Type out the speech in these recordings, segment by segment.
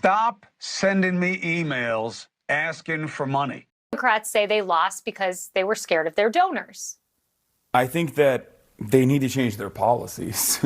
Stop sending me emails asking for money. Democrats say they lost because they were scared of their donors. I think that they need to change their policies.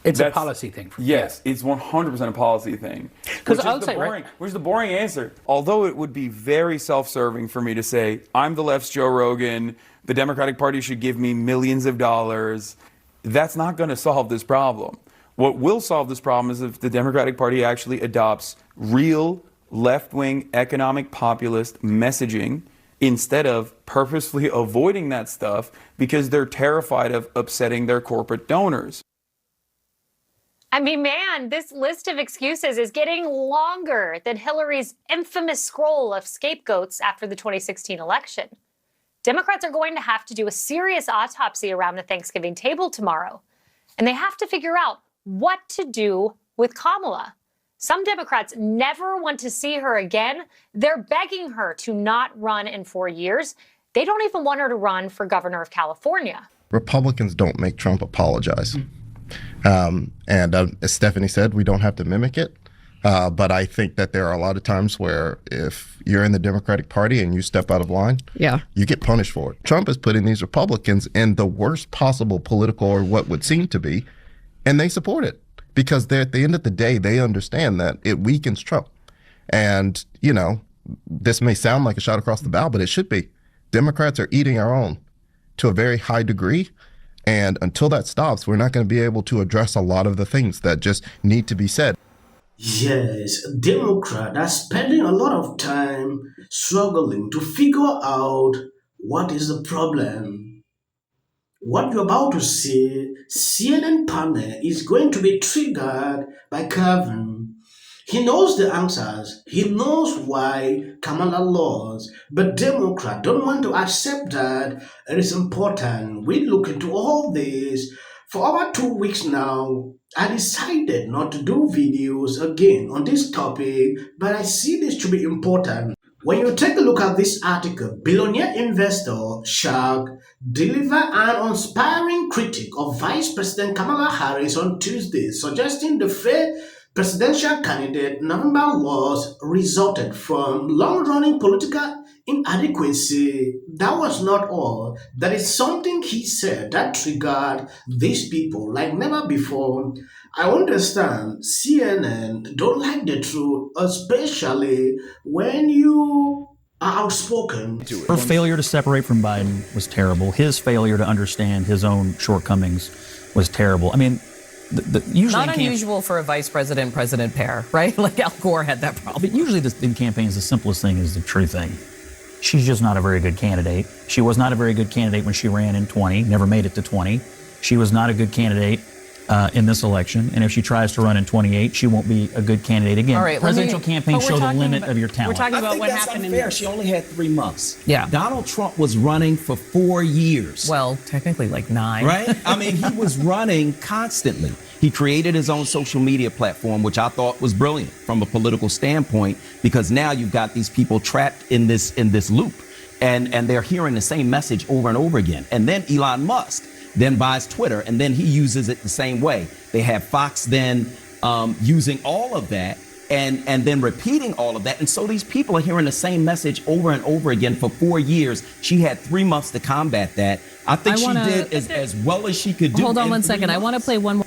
It's a policy thing. Yes, it's 100% a policy thing. Which is the boring answer. Although it would be very self-serving for me to say, I'm the left's Joe Rogan, the Democratic Party should give me millions of dollars. That's not going to solve this problem. What will solve this problem is if the Democratic Party actually adopts real left-wing economic populist messaging instead of purposefully avoiding that stuff because they're terrified of upsetting their corporate donors. I mean, man, this list of excuses is getting longer than Hillary's infamous scroll of scapegoats after the 2016 election. Democrats are going to have to do a serious autopsy around the Thanksgiving table tomorrow, and they have to figure out what to do with Kamala. Some Democrats never want to see her again. They're begging her to not run in 4 years. They don't even want her to run for governor of California. Republicans don't make Trump apologize. As Stephanie said, we don't have to mimic it. But I think that there are a lot of times where if you're in the Democratic Party and you step out of line, you get punished for it. Trump is putting these Republicans in the worst possible political, or what would seem to be, and they support it because at the end of the day, they understand that it weakens Trump. And, you know, this may sound like a shot across the bow, but it should be. Democrats are eating our own to a very high degree. And until that stops, we're not going to be able to address a lot of the things that just need to be said. Yes, Democrats are spending a lot of time struggling to figure out what is the problem. What you're about to see, CNN panel is going to be triggered by Kevin. He knows the answers. He knows why Kamala lost. But Democrats don't want to accept that it is important. We look into all this. For over 2 weeks now, I decided not to do videos again on this topic, but I see this to be important. When you take a look at this article, billionaire investor Shark delivered an unsparing critique of Vice President Kamala Harris on Tuesday, suggesting the failed presidential candidate November loss resulted from long-running political inadequacy. That was not all. That is something he said that triggered these people like never before. I understand CNN don't like the truth, especially when you are outspoken. Her failure to separate from Biden was terrible. His failure to understand his own shortcomings was terrible. I mean, usually not unusual for a vice president pair, right? Like Al Gore had that problem. But usually in campaigns, the simplest thing is the true thing. She's just not a very good candidate. She was not a very good candidate when she ran in 20, never made it to 20. She was not a good candidate in this election. And if she tries to run in 28, she won't be a good candidate again. All right, presidential campaigns show the limit of your talent. We're talking about what happened in She only had 3 months. Yeah. Donald Trump was running for 4 years. Well, technically like 9. Right? I mean, he was running constantly. He created his own social media platform, which I thought was brilliant from a political standpoint, because now you've got these people trapped in this loop, and they're hearing the same message over and over again. And then Elon Musk then buys Twitter, and then he uses it the same way. They have Fox then using all of that and then repeating all of that. And so these people are hearing the same message over and over again for 4 years. She had 3 months to combat that. I think she did as well as she could do. Hold on 1 second. I want to play one more.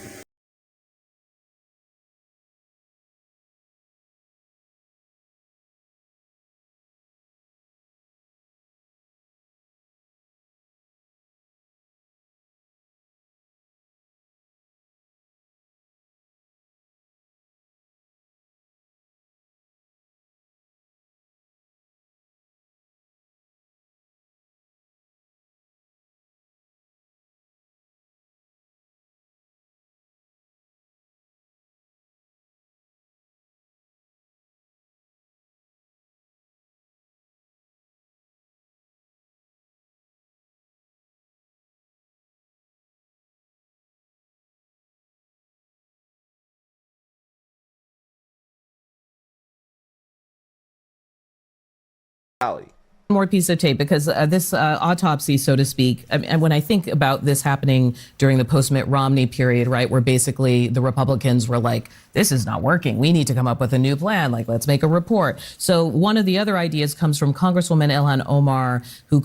More piece of tape, because this autopsy, so to speak, and when I think about this happening during the post-Mitt Romney period, right, where basically the Republicans were like, this is not working. We need to come up with a new plan. Like, let's make a report. So one of the other ideas comes from Congresswoman Ilhan Omar, who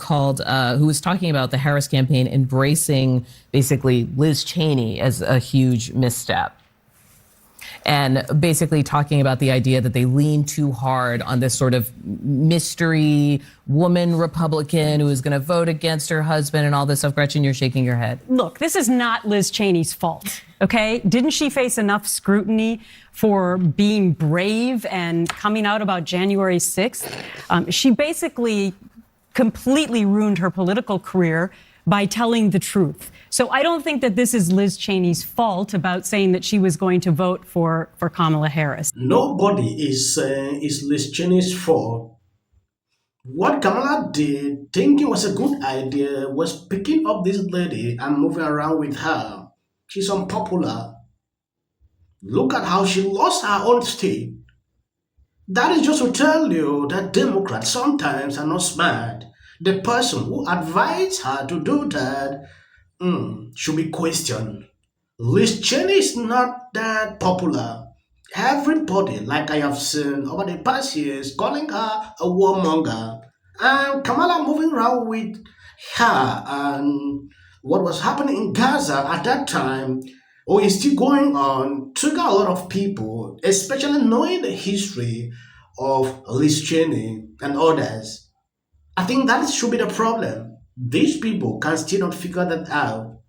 was talking about the Harris campaign embracing basically Liz Cheney as a huge misstep. And basically talking about the idea that they lean too hard on this sort of mystery woman Republican who is going to vote against her husband and all this stuff. Gretchen, you're shaking your head. Look, this is not Liz Cheney's fault, okay? Didn't she face enough scrutiny for being brave and coming out about January 6th? She basically completely ruined her political career by telling the truth. So I don't think that this is Liz Cheney's fault about saying that she was going to vote for Kamala Harris. Nobody is saying it's Liz Cheney's fault. What Kamala did, thinking was a good idea, was picking up this lady and moving around with her. She's unpopular. Look at how she lost her own state. That is just to tell you that Democrats sometimes are not smart. The person who advised her to do that should be questioned. Liz Cheney is not that popular. Everybody, like I have seen over the past years, calling her a warmonger. And Kamala moving around with her and what was happening in Gaza at that time, or is still going on, trigger a lot of people, especially knowing the history of Liz Cheney and others. I think that should be the problem. These people can still not figure that out.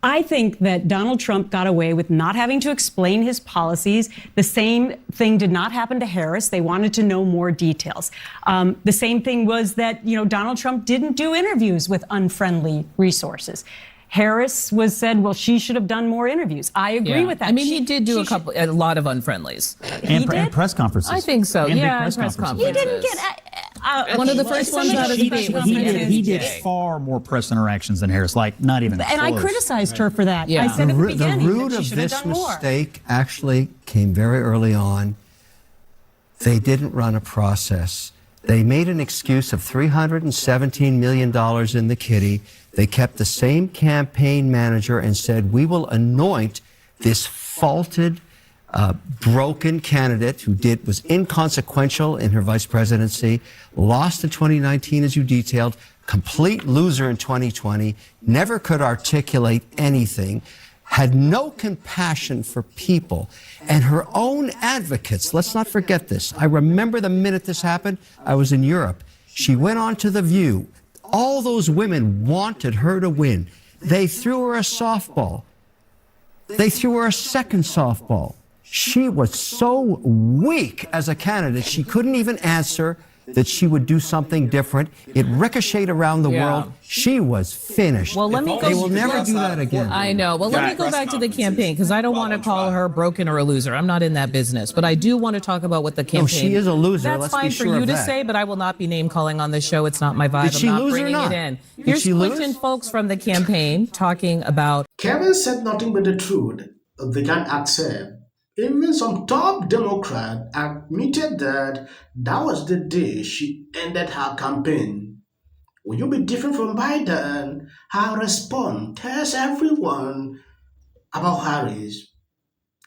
I think that Donald Trump got away with not having to explain his policies. The same thing did not happen to Harris. They wanted to know more details. The same thing was that, Donald Trump didn't do interviews with unfriendly resources. Harris said, well, she should have done more interviews. I agree with that. I mean, he did do a lot of unfriendlies. And press conferences. I think so. And yeah, press conferences. He didn't get one of the first ones out of the gate was he did far more press interactions than Harris, like not even And close. I criticized her for that. Yeah. I said at the beginning the root that she of should have this done more. mistake actually came very early on. They didn't run a process. They made an excuse of $317 million in the kitty. They kept the same campaign manager and said, we will anoint this faulted, broken candidate who was inconsequential in her vice presidency, lost in 2019, as you detailed, complete loser in 2020, never could articulate anything, had no compassion for people and her own advocates. Let's not forget this. I remember the minute this happened, I was in Europe. She went on to The View. All those women wanted her to win. They threw her a softball. They threw her a second softball. She was so weak as a candidate, she couldn't even answer that she would do something different. It ricocheted around the world. She was finished. Well, let me go. They will never do that again. I know. Well, let me go back to the campaign, because I don't want to call her broken or a loser. I'm not in that business. But I do want to talk about what the campaign... No, she is a loser. That's Let's fine be for sure you of to that. say, but I will not be name-calling on this show. It's not my vibe. Did she I'm not lose or bringing not? it in. Did Here's she lose? Clinton folks from the campaign talking about... Kevin said nothing but the truth. They can't accept. Even some top Democrat admitted that was the day she ended her campaign. Will you be different from Biden? Her response tells everyone about Harris.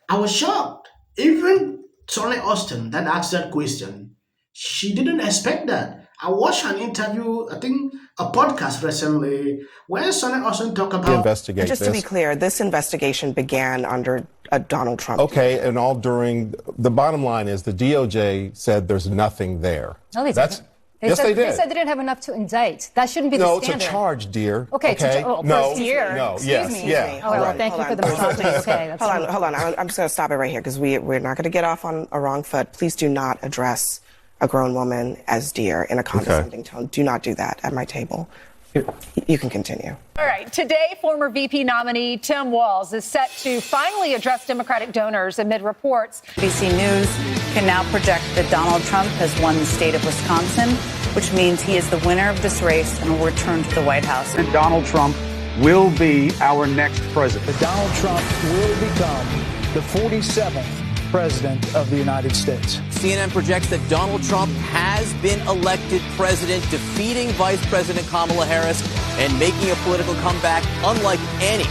I was shocked. Even Sonny Austin that asked that question, she didn't expect that. I watched an interview, I think a podcast recently, where Sonny Austin talked about... Investigate just this. To be clear, this investigation began under Donald Trump. Okay, and all during... The bottom line is the DOJ said there's nothing there. No, they didn't. Yes, they did. They said they didn't have enough to indict. That shouldn't be the standard. No, it's a charge, dear. Okay, no, dear. No, Excuse yes, me. yeah. Oh, well, thank you for the misogyny. Okay, hold on. I'm just going to stop it right here, because we're not going to get off on a wrong foot. Please do not address a grown woman as dear in a condescending tone. Do not do that at my table. You can continue. All right. Today, former VP nominee Tim Walz is set to finally address Democratic donors amid reports. ABC News can now project that Donald Trump has won the state of Wisconsin, which means he is the winner of this race and will return to the White House. And Donald Trump will be our next president. Donald Trump will become the 47th President of the United States. CNN projects that Donald Trump has been elected president, defeating Vice President Kamala Harris and making a political comeback unlike any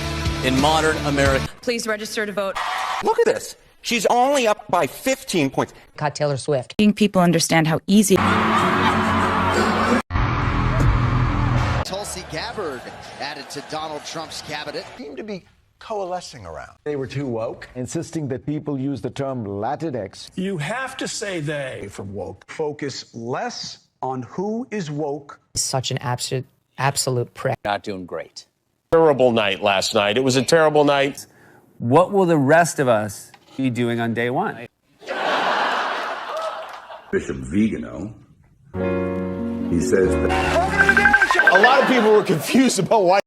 in modern America. Please register to vote. Look at this. She's only up by 15 points. Caught Taylor Swift. People understand how easy. Tulsi Gabbard added to Donald Trump's cabinet. Seemed to be coalescing around. They were too woke, insisting that people use the term Latinx. You have to say they from woke. Focus less on who is woke. Such an absolute prick. Not doing great. Terrible night last night. It was a terrible night. What will the rest of us be doing on day one? Bishop Vigano, he says that a lot of people were confused about why